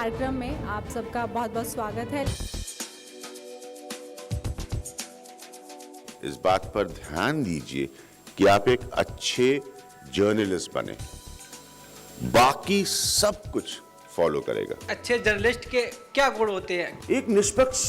कार्यक्रम में आप सबका बहुत बहुत स्वागत है। इस बात पर ध्यान दीजिए कि आप एक अच्छे जर्नलिस्ट बने, बाकी सब कुछ फॉलो करेगा। अच्छे जर्नलिस्ट के क्या गुण होते हैं? एक निष्पक्ष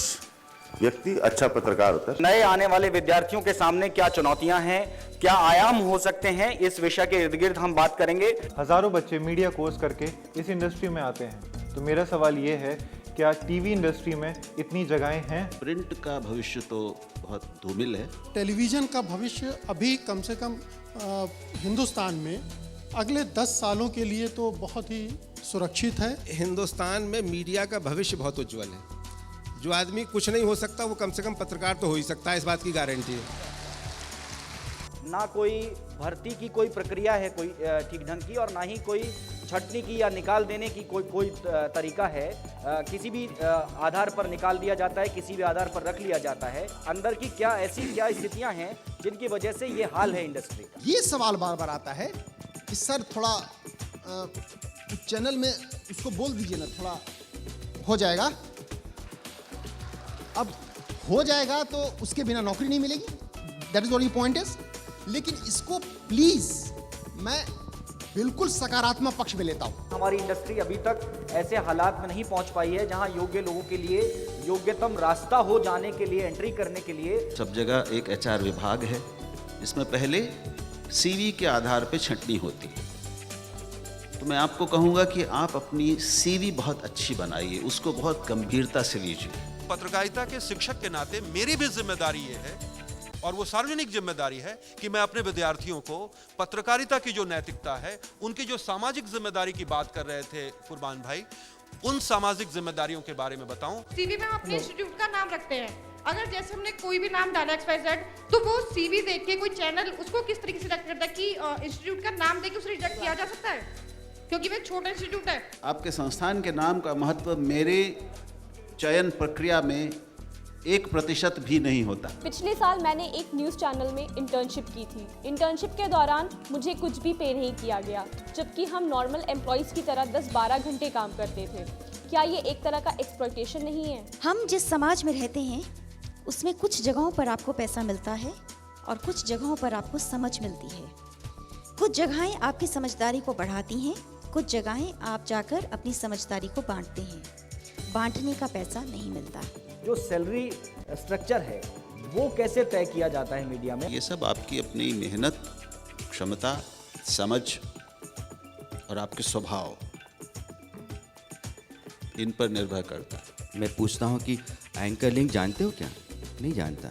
व्यक्ति अच्छा पत्रकार होता है। नए आने वाले विद्यार्थियों के सामने क्या चुनौतियां हैं, क्या आयाम हो सकते हैं, इस विषय के इर्द गिर्द हम बात करेंगे। हजारों बच्चे मीडिया कोर्स करके इस इंडस्ट्री में आते हैं, तो मेरा सवाल ये है, क्या टीवी इंडस्ट्री में इतनी जगहें हैं? प्रिंट का भविष्य तो बहुत धूमिल है। टेलीविज़न का भविष्य अभी कम से कम हिंदुस्तान में अगले 10 सालों के लिए तो बहुत ही सुरक्षित है। हिंदुस्तान में मीडिया का भविष्य बहुत उज्जवल है। जो आदमी कुछ नहीं हो सकता वो कम से कम पत्रकार तो हो ही सकता है, इस बात की गारंटी है। ना कोई भर्ती की कोई प्रक्रिया है कोई ठीक ढंग की, और ना ही कोई छटनी की या निकाल देने की कोई तरीका है। किसी भी आधार पर निकाल दिया जाता है, किसी भी आधार पर रख लिया जाता है। अंदर की क्या स्थितियां हैं जिनकी वजह से ये हाल है इंडस्ट्री का। ये सवाल बार बार आता है कि सर थोड़ा चैनल में उसको बोल दीजिए ना, थोड़ा हो जाएगा। अब हो जाएगा तो उसके बिना नौकरी नहीं मिलेगी, that is only point is. लेकिन इसको प्लीज मैं बिल्कुल सकारात्मक पक्ष में लेता हूं। हमारी इंडस्ट्री अभी तक ऐसे हालात में नहीं पहुंच पाई है जहां योग्य लोगों के लिए योग्यतम रास्ता हो जाने के लिए, एंट्री करने के लिए। सब जगह एक एचआर विभाग है, इसमें पहले सीवी के आधार पे छंटनी होती है। तो मैं आपको कहूंगा कि आप अपनी सीवी बहुत अच्छी बनाइए, उसको बहुत गंभीरता से लीजिए। पत्रकारिता के शिक्षक के नाते मेरी भी जिम्मेदारी ये है, और वो सार्वजनिक जिम्मेदारी है, कि मैं अपने विद्यार्थियों को पत्रकारिता की जो नैतिकता है, उनकी जो सामाजिक जिम्मेदारी की बात कर रहे थे कुर्बान भाई, उन सामाजिक जिम्मेदारियों के बारे में बताऊं। सीवी में हम अपने इंस्टीट्यूट का नाम रखते हैं। अगर जैसे हमने कोई भी नाम डाला XYZ, तो वो सीवी देख के कोई चैनल उसको किस तरीके से रिजेक्ट करता है कि इंस्टीट्यूट का नाम देख के उसे रिजेक्ट किया जा सकता है, क्योंकि वो एक छोटा इंस्टीट्यूट है। आपके संस्थान के नाम का महत्व मेरे चयन प्रक्रिया में 1% भी नहीं होता। पिछले साल मैंने एक न्यूज़ चैनल में इंटर्नशिप की थी। इंटर्नशिप के दौरान मुझे कुछ भी पे नहीं किया गया, जबकि हम नॉर्मल एम्प्लॉयज़ की तरह 10-12 घंटे काम करते थे। क्या ये एक तरह का एक्सप्लॉयटेशन नहीं है? हम जिस समाज में रहते हैं उसमें कुछ जगहों पर आपको पैसा मिलता है और कुछ जगहों पर आपको समझ मिलती है। कुछ जगहें आपकी समझदारी को बढ़ाती हैं, कुछ जगहें आप जाकर अपनी समझदारी को बांटते हैं। बांटने का पैसा नहीं मिलता। जो सैलरी स्ट्रक्चर है वो कैसे तय किया जाता है मीडिया में? ये सब आपकी अपनी मेहनत, क्षमता, समझ और आपके स्वभाव, इन पर निर्भर करता है। मैं पूछता हूँ कि एंकर लिंक जानते हो क्या? नहीं जानता।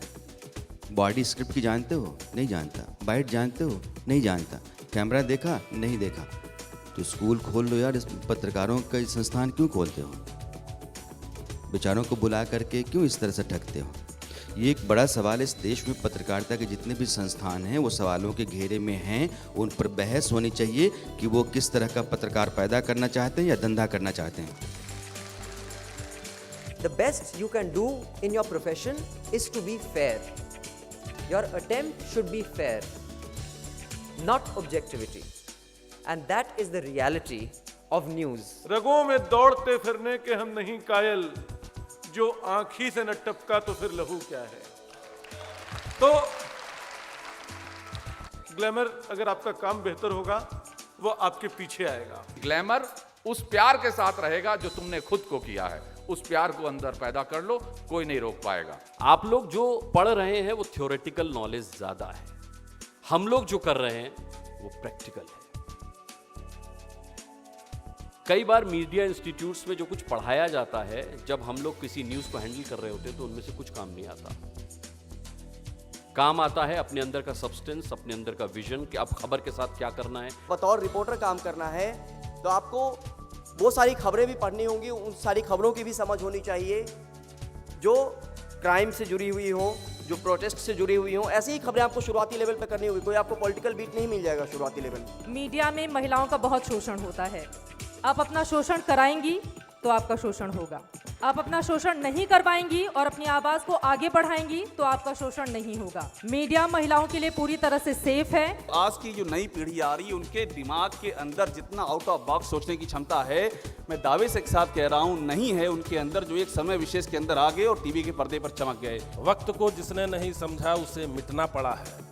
बॉडी स्क्रिप्ट की जानते हो? नहीं जानता। बाइट जानते हो? नहीं जानता। कैमरा देखा? नहीं देखा। तो स्कूल खोल लो यार, इस पत्रकारों का संस्थान क्यों खोलते हो? बेचारों को बुला करके क्यों इस तरह से ठगते हो? ये एक बड़ा सवाल है। इस देश में पत्रकारिता के जितने भी संस्थान हैं वो सवालों के घेरे में हैं। उन पर बहस होनी चाहिए कि वो किस तरह का पत्रकार पैदा करना चाहते हैं या धंधा करना चाहते हैं। The best you can do in your profession is to be fair. Your attempt should be fair, not objectivity. And that is the reality of news. रगों में दौड़ते फिरने के हम नहीं कायल, जो आंखी से न टपका तो फिर लहू क्या है। तो ग्लैमर, अगर आपका काम बेहतर होगा वो आपके पीछे आएगा। ग्लैमर उस प्यार के साथ रहेगा जो तुमने खुद को किया है। उस प्यार को अंदर पैदा कर लो, कोई नहीं रोक पाएगा। आप लोग जो पढ़ रहे हैं वो थ्योरेटिकल नॉलेज ज्यादा है, हम लोग जो कर रहे हैं वो प्रैक्टिकल है। कई बार मीडिया इंस्टीट्यूट्स में जो कुछ पढ़ाया जाता है, जब हम लोग किसी न्यूज़ को हैंडल कर रहे होते हैं तो उनमें से कुछ काम नहीं आता। काम आता है अपने अंदर का सब्सटेंस, अपने अंदर का विजन कि आप खबर के साथ क्या करना है। बतौर रिपोर्टर काम करना है तो आपको वो सारी खबरें भी पढ़नी होंगी, उन सारी खबरों की भी समझ होनी चाहिए जो क्राइम से जुड़ी हुई हो, जो प्रोटेस्ट से जुड़ी हुई हो। ऐसी ही खबरें आपको शुरुआती लेवल पे करनी होगी। कोई आपको पॉलिटिकल बीट नहीं मिल जाएगा शुरुआती लेवल। मीडिया में महिलाओं का बहुत शोषण होता है। आप अपना शोषण कराएंगी तो तो आपका शोषण होगा। आप अपना शोषण नहीं कर पाएंगी और अपनी आवाज को आगे बढ़ाएंगी तो आपका शोषण नहीं होगा। मीडिया महिलाओं के लिए पूरी तरह से सेफ है। आज की जो नई पीढ़ी आ रही है उनके दिमाग के अंदर जितना आउट ऑफ बॉक्स सोचने की क्षमता है, मैं दावे से साथ कह रहा हूँ नहीं है उनके अंदर, जो एक समय विशेष के अंदर आ गए और टीवी के पर्दे पर चमक गए। वक्त को जिसने नहीं समझा उसे मिटना पड़ा है।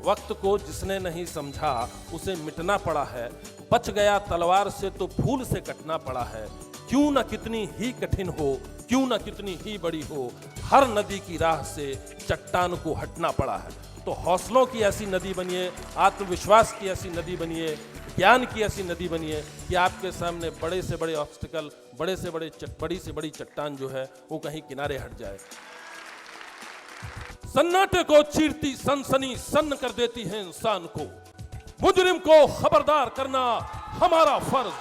वक्त को जिसने नहीं समझा उसे मिटना पड़ा है। बच गया तलवार से तो फूल से कटना पड़ा है। क्यों न कितनी ही कठिन हो, क्यों न कितनी ही बड़ी हो, हर नदी की राह से चट्टान को हटना पड़ा है। तो हौसलों की ऐसी नदी बनिए, आत्मविश्वास की ऐसी नदी बनिए, ज्ञान की ऐसी नदी बनिए कि आपके सामने बड़े से बड़े ऑब्स्टिकल, बड़ी से बड़ी चट्टान जो है वो कहीं किनारे हट जाए। सन्नाटे को चीरती सनसनी सन्न कर देती है इंसान को। मुजरिम को खबरदार करना हमारा फर्ज,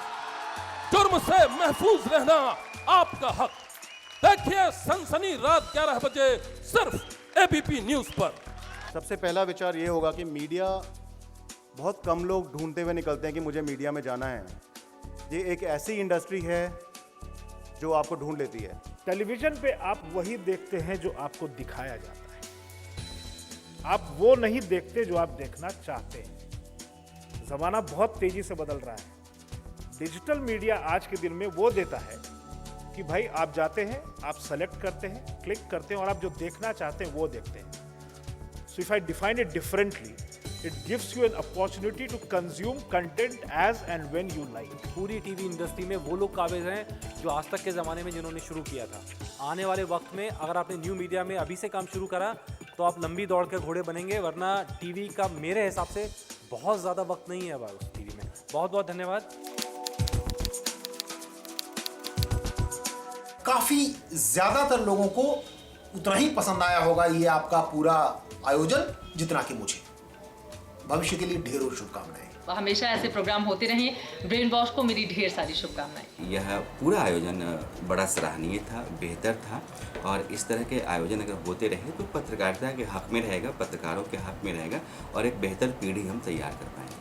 जुर्म से महफूज रहना आपका हक। देखिए सनसनी रात 11 बजे सिर्फ एबीपी न्यूज पर। सबसे पहला विचार ये होगा कि मीडिया, बहुत कम लोग ढूंढते हुए निकलते हैं कि मुझे मीडिया में जाना है। ये एक ऐसी इंडस्ट्री है जो आपको ढूंढ लेती है। टेलीविजन पे आप वही देखते हैं जो आपको दिखाया जाता है, आप वो नहीं देखते जो आप देखना चाहते हैं। जमाना बहुत तेजी से बदल रहा है। डिजिटल मीडिया आज के दिन में वो देता है कि भाई आप जाते हैं, आप सेलेक्ट करते हैं, क्लिक करते हैं और आप जो देखना चाहते हैं वो देखते हैं। So if I define it differently, it gives you an opportunity to consume content as and when you like. पूरी टीवी इंडस्ट्री में वो लोग काबिज हैं जो आज तक के ज़माने में जिन्होंने शुरू किया था। आने वाले वक्त में अगर आपने न्यू मीडिया में अभी से काम शुरू करा तो आप लंबी दौड़ के घोड़े बनेंगे, वरना टीवी का मेरे हिसाब से बहुत ज़्यादा वक्त नहीं है अब उस टीवी में। बहुत बहुत धन्यवाद। काफी ज्यादातर लोगों को उतना ही पसंद आया होगा ये आपका पूरा आयोजन जितना कि मुझे। भविष्य के लिए ढेरों शुभकामनाएं। हमेशा ऐसे प्रोग्राम होते रहें। ब्रेन वॉश को मेरी ढेर सारी शुभकामनाएं। यह पूरा आयोजन बड़ा सराहनीय था, बेहतर था और इस तरह के आयोजन अगर होते रहे तो पत्रकारिता के हक में रहेगा, पत्रकारों के हक में रहेगा और एक बेहतर पीढ़ी हम तैयार कर पाएंगे।